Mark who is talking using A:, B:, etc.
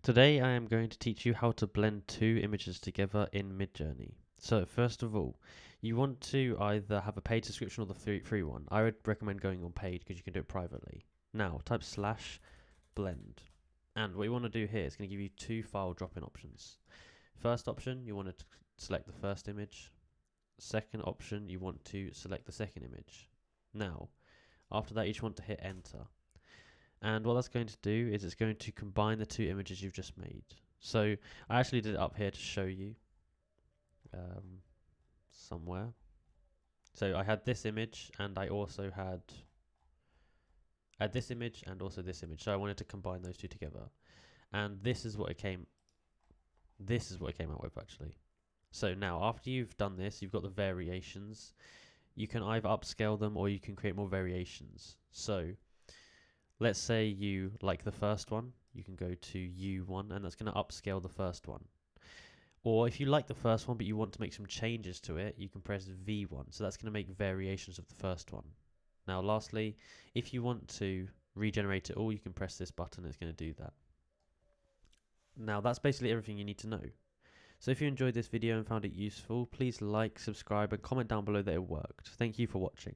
A: Today I am going to teach you how to blend two images together in Midjourney. So first of all, you want to either have a paid subscription or the free one. I would recommend going on paid because you can do it privately. Now type /blend. And what you want to do here is going to give you two file drop-in options. First option, you want to select the first image. Second option, you want to select the second image. Now, after that, you just want to hit enter. And what that's going to do is it's going to combine the two images you've just made. So I actually did it up here to show you somewhere. So I had this image and I also had this image and also this image. So I wanted to combine those two together. And this is what it came out with actually. So now after you've done this, you've got the variations. You can either upscale them or you can create more variations. So let's say you like the first one, you can go to U1 and that's going to upscale the first one. Or if you like the first one but you want to make some changes to it, you can press V1. So that's going to make variations of the first one. Now lastly, if you want to regenerate it all, you can press this button, it's going to do that. Now that's basically everything you need to know. So if you enjoyed this video and found it useful, please like, subscribe and comment down below that it worked. Thank you for watching.